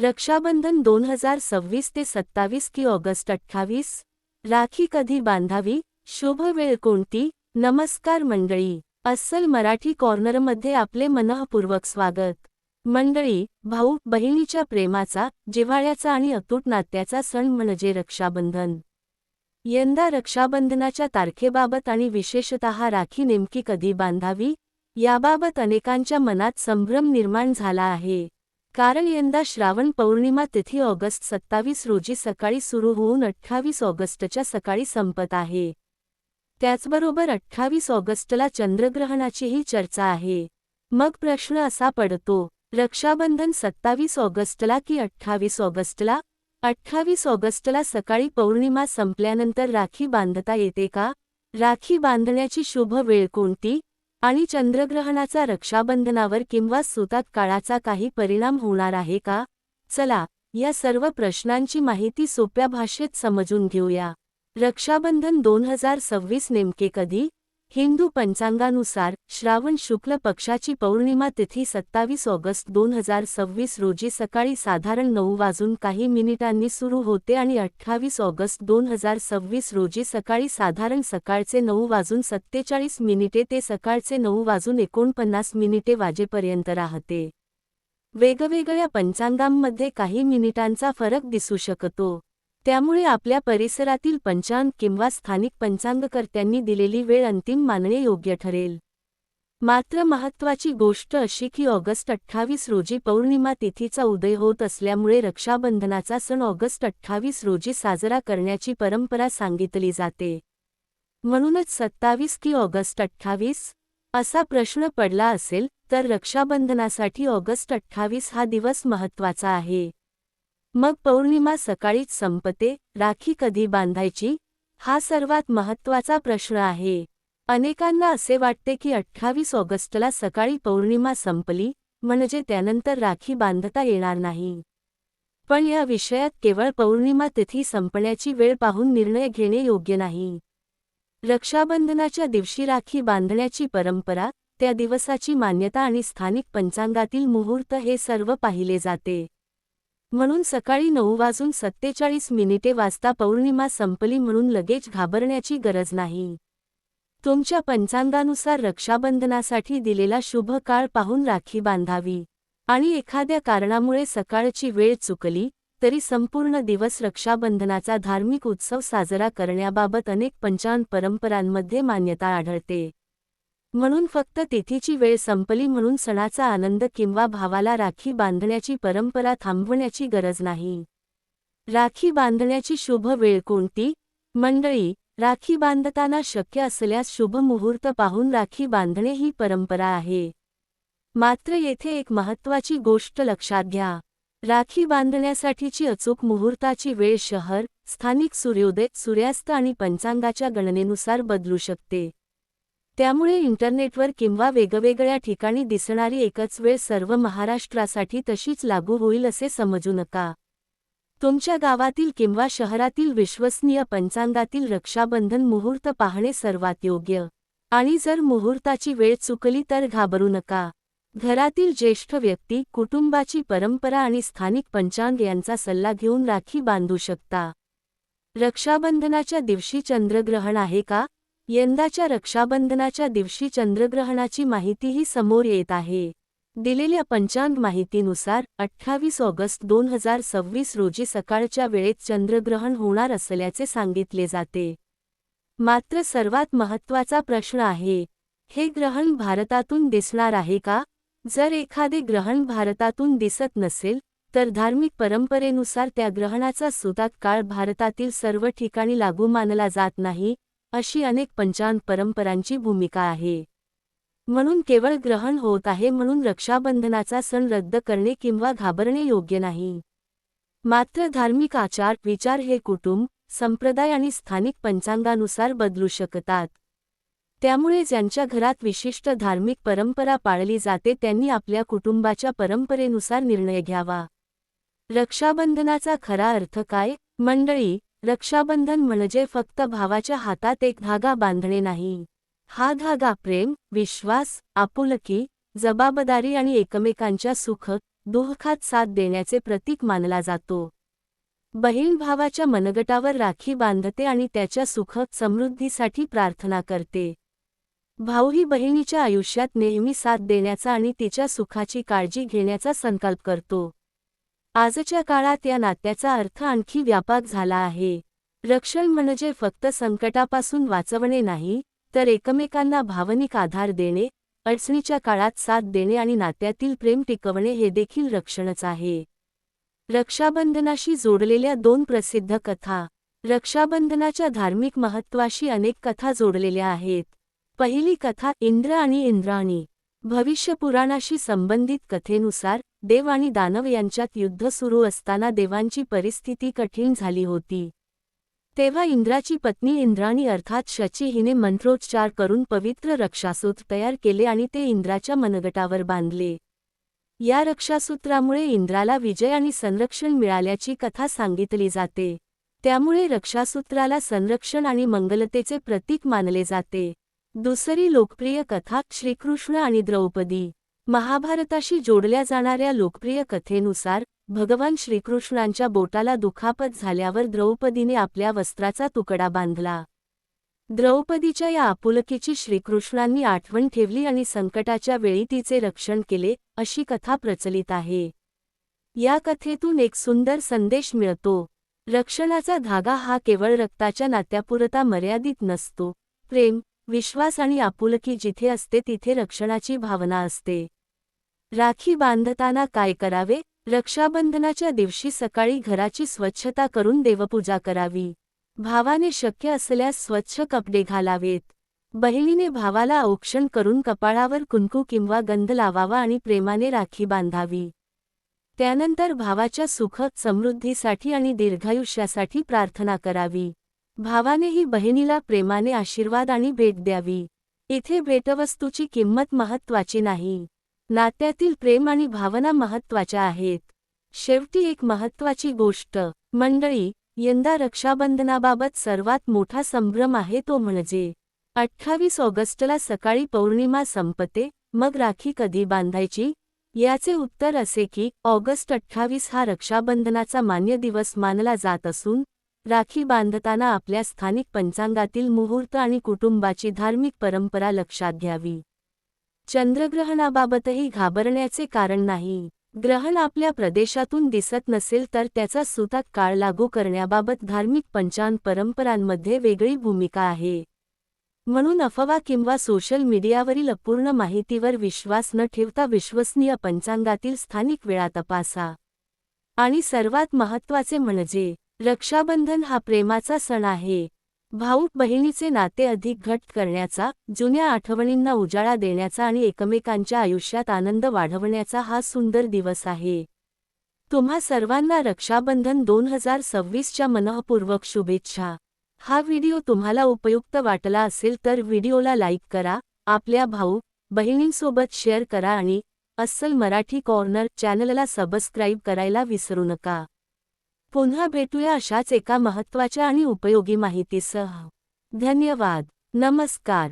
रक्षाबंधन 2026 ते 27 की ऑगस्ट 28. राखी कधी बांधावी, शुभ वेळ कोणती? नमस्कार मंडळी, अस्सल मराठी कॉर्नरमध्ये आपले मनःपूर्वक स्वागत. मंडळी, भाऊ बहिणीच्या प्रेमाचा, जिव्हाळ्याचा आणि अतूट नात्याचा सण म्हणजे रक्षाबंधन. यंदा रक्षाबंधनाच्या तारखेबाबत आणि विशेषतः राखी नेमकी कधी बांधावी, याबाबत अनेकांच्या मनात संभ्रम निर्माण झाला आहे. कारण यंदा श्रावण पौर्णिमा तिथी ऑगस्ट 27 रोजी सकाळी सुरू होऊन 28 ऑगस्टच्या सकाळी संपत आहे. त्याचबरोबर 28 ऑगस्टला चंद्रग्रहणाचीही चर्चा आहे. मग प्रश्न असा पडतो, रक्षाबंधन 27 ऑगस्टला की 28 ऑगस्टला? 28 ऑगस्टला सकाळी पौर्णिमा संपल्यानंतर राखी बांधता येते का? राखी बांधण्याची शुभ वेळ कोणती? आणि चंद्रग्रहणाचा रक्षाबंधनावर किंवा सुतात काळाचा काही परिणाम होणार आहे का? चला, या सर्व प्रश्नांची माहिती सोप्या भाषेत समजून घेऊया. रक्षाबंधन 2026 नेमके कधी? हिंदू पंचांगानुसार श्रावण शुक्ल पक्षाची पौर्णिमा तिथी 27 ऑगस्ट 2026 रोजी सकाळी साधारण 9 वाजून काही मिनिटांनी सुरू होते आणि 28 ऑगस्ट 2026 रोजी सकाळी साधारण सकाळचे 9 वाजून 47 मिनिटे ते सकाळचे 9 वाजून 49 मिनिटे वाजेपर्यंत राहते. वेगवेगळ्या पंचांगांमध्ये काही मिनिटांचा फरक दिसू शकतो. त्यामुळे आपल्या परिसरातील पंचांग किंवा स्थानिक पंचांगकर्त्यांनी दिलेली वेळ अंतिम मानणे योग्य ठरेल. मात्र महत्त्वाची गोष्ट अशी की ऑगस्ट 28 रोजी पौर्णिमा तिथीचा उदय होत असल्यामुळे रक्षाबंधनाचा सण ऑगस्ट 28 रोजी साजरा करण्याची परंपरा सांगितली जाते. म्हणूनच 27 की ऑगस्ट 28? असा प्रश्न पडला असेल तर रक्षाबंधनासाठी ऑगस्ट 28 हा दिवस महत्त्वाचा आहे. मग पौर्णिमा सकाळीच संपते, राखी कधी बांधायची? हा सर्वात महत्त्वाचा प्रश्न आहे. अनेकांना असे वाटते की 28 ऑगस्टला सकाळी पौर्णिमा संपली, म्हणजे त्यानंतर राखी बांधता येणार नाही. पण या विषयात केवळ पौर्णिमा तिथी संपण्याची वेळ पाहून निर्णय घेणे योग्य नाही. रक्षाबंधनाच्या दिवशी राखी बांधण्याची परंपरा, त्या दिवसाची मान्यता आणि स्थानिक पंचांगातील मुहूर्त हे सर्व पाहिले जाते. म्हणून सकाळी 9 वाजून 47 मिनिटे वाजता पौर्णिमा संपली म्हणून लगेच घाबरण्याची गरज नाही. तुमच्या पंचांगानुसार रक्षाबंधनासाठी दिलेला शुभ काळ पाहून राखी बांधावी. आणि एखाद्या कारणामुळे सकाळची वेळ चुकली, तरी संपूर्ण दिवस रक्षाबंधनाचा धार्मिक उत्सव साजरा करण्याबाबत अनेक पंचांग परंपरांमध्ये मान्यता आढळते. म्हणून फक्त तिथीची वेळ संपली म्हणून सणाचा आनंद किंवा भावाला राखी बांधण्याची परंपरा थांबवण्याची गरज नाही. राखी बांधण्याची शुभ वेळ कोणती? मंडळी, राखी बांधताना शक्य असल्यास शुभ मुहूर्त पाहून राखी बांधणे ही परंपरा आहे. मात्र येथे एक महत्त्वाची गोष्ट लक्षात घ्या. राखी बांधण्यासाठीची अचूक मुहूर्ताची वेळ शहर, स्थानिक सूर्योदय, सूर्यास्त आणि पंचांगाच्या गणनेनुसार बदलू शकते. त्यामुळे इंटरनेटवर किंवा वेगवेगळ्या ठिकाणी दिसणारी एकच वेळ सर्व महाराष्ट्रासाठी तशीच लागू होईल असे समजू नका. तुमच्या गावातील किंवा शहरातील विश्वसनीय पंचांगातील रक्षाबंधन मुहूर्त पाहणे सर्वात योग्य. आणि जर मुहूर्ताची वेळ चुकली तर घाबरू नका. घरातील ज्येष्ठ व्यक्ती, कुटुंबाची परंपरा आणि स्थानिक पंचांग यांचा सल्ला घेऊन राखी बांधू शकता. रक्षाबंधनाच्या दिवशी चंद्रग्रहण आहे का? यंदाच्या रक्षाबंधनाच्या दिवशी चंद्रग्रहणाची माहितीही समोर येत आहे. दिलेल्या पंचांग माहितीनुसार 28 ऑगस्ट 2026 रोजी सकाळच्या वेळेत चंद्रग्रहण होणार असल्याचे सांगितले जाते. मात्र सर्वात महत्त्वाचा प्रश्न आहे, हे ग्रहण भारतातून दिसणार आहे का? जर एखादे ग्रहण भारतातून दिसत नसेल, तर धार्मिक परंपरेनुसार त्या ग्रहणाचा सुतात काळ भारतातील सर्व ठिकाणी लागू मानला जात नाही, अशी अनेक पंचांग परंपरांची भूमिका आहे. म्हणून केवळ ग्रहण होत आहे म्हणून रक्षाबंधनाचा सण रद्द करणे किंवा घाबरणे योग्य नाही. मात्र धार्मिक आचार विचार हे कुटुंब, संप्रदाय आणि स्थानिक पंचांगानुसार बदलू शकतात. त्यामुळे ज्यांच्या घरात विशिष्ट धार्मिक परंपरा पाळली जाते त्यांनी आपल्या कुटुंबाच्या परंपरेनुसार निर्णय घ्यावा. रक्षाबंधनाचा खरा अर्थ काय? मंडळी, रक्षाबंधन म्हणजे फक्त भावाच्या हातात एक धागा बांधणे नाही. हा धागा प्रेम, विश्वास, आपुलकी, जबाबदारी आणि एकमेकांच्या सुख, दुःखात साथ देण्याचे प्रतीक मानला जातो. बहीण भावाच्या मनगटावर राखी बांधते आणि त्याच्या सुख समृद्धीसाठी प्रार्थना करते. भाऊही बहिणीच्या आयुष्यात नेहमी साथ देण्याचा आणि तिच्या सुखाची काळजी घेण्याचा संकल्प करतो. आजच्या काळात या नात्याचा अर्थ आणखी व्यापक झाला आहे. रक्षण म्हणजे फक्त संकटापासून वाचवणे नाही, तर एकमेकांना भावनिक आधार देणे, अडचणीच्या काळात साथ देणे आणि नात्यातील प्रेम टिकवणे हे देखील रक्षणच आहे. रक्षाबंधनाशी जोडलेल्या 2 प्रसिद्ध कथा. रक्षाबंधनाच्या धार्मिक महत्त्वाशी अनेक कथा जोडलेल्या आहेत. पहिली कथा इंद्र आणि इंद्राणी. भविष्यपुराणाशी संबंधित कथेनुसार देव आणि दानव यांच्यात युद्ध सुरू असताना देवांची परिस्थिती कठीण झाली होती. तेव्हा इंद्राची पत्नी इंद्राणी अर्थात शची हिने मंत्रोच्चार करून पवित्र रक्षासूत्र तयार केले आणि ते इंद्राच्या मनगटावर बांधले. या रक्षासूत्रामुळे इंद्राला विजय आणि संरक्षण मिळाल्याची कथा सांगितली जाते. त्यामुळे रक्षासूत्राला संरक्षण आणि मंगलतेचे प्रतीक मानले जाते. दुसरी लोकप्रिय कथा श्रीकृष्ण आणि द्रौपदी. महाभारताशी जोडल्या जाणाऱ्या लोकप्रिय कथेनुसार भगवान श्रीकृष्णांच्या बोटाला दुखापत झाल्यावर द्रौपदीने आपल्या वस्त्राचा तुकडा बांधला. द्रौपदीच्या या आपुलकीची श्रीकृष्णांनी आठवण ठेवली आणि संकटाच्या वेळी तिचे रक्षण केले, अशी कथा प्रचलित आहे. या कथेतून एक सुंदर संदेश मिळतो. रक्षणाचा धागा हा केवळ रक्ताच्या नात्यापुरता मर्यादित नसतो. प्रेम, विश्वास आणि आपुलकी जिथे असते तिथे रक्षणाची भावना असते. राखी बांधताना काय करावे? रक्षाबंधनाच्या दिवशी सकाळी घराची स्वच्छता करून देवपूजा करावी. भावाने शक्य असल्यास स्वच्छ कपडे घालावेत. बहिणीने भावाला औक्षण करून कपाळावर कुंकू किंवा गंध लावावा आणि प्रेमाने राखी बांधावी. त्यानंतर भावाच्या सुख समृद्धीसाठी आणि दीर्घायुष्यासाठी प्रार्थना करावी. भावानेही बहिणीला प्रेमाने आशीर्वाद आणि भेट द्यावी. इथे भेटवस्तूची किंमत महत्त्वाची नाही, नात्यातील प्रेम आणि भावना महत्त्वाच्या आहेत. शेवटी एक महत्त्वाची गोष्ट मंडळी, यंदा रक्षाबंधनाबाबत सर्वात मोठा संभ्रम आहे तो म्हणजे 28 ऑगस्टला सकाळी पौर्णिमा संपते, मग राखी कधी बांधायची? याचे उत्तर असे की ऑगस्ट 28 हा रक्षाबंधनाचा मान्य दिवस मानला जात असून राखी बांधताना आपल्या स्थानिक पंचांगातील मुहूर्त आणि कुटुंबाची धार्मिक परंपरा लक्षात घ्यावी. चंद्रग्रहणाबाबतही घाबरण्याचे कारण नाही. ग्रहण आपल्या प्रदेशातून दिसत नसेल तर त्याचा सूतक काळ लागू करण्याबाबत धार्मिक पंचांग परंपरांमध्ये वेगळी भूमिका आहे. म्हणून अफवा किंवा सोशल मीडियावरील अपूर्ण माहितीवर विश्वास न ठेवता विश्वसनीय पंचांगातील स्थानिक वेळा तपासा. आणि सर्वात महत्त्वाचे म्हणजे रक्षाबंधन हा प्रेमाचा सण आहे. भाऊ बहिणीचे नाते अधिक घट्ट करण्याचा, जुन्या आठवणींना उजाळा देण्याचा आणि एकमेकांच्या आयुष्यात आनंद वाढवण्याचा हा सुंदर दिवस आहे. तुम्हा सर्वांना रक्षाबंधन 2026च्या मनःपूर्वक शुभेच्छा. हा व्हिडिओ तुम्हाला उपयुक्त वाटला असेल तर व्हिडिओला लाईक करा, आपल्या भाऊ बहिणींसोबत शेअर करा आणि अस्सल मराठी कॉर्नर चॅनलला सबस्क्राईब करायला विसरू नका. पुन्हा भेटूया अशाच एका महत्त्वाच्या आणि उपयोगी माहितीसह. धन्यवाद. नमस्कार.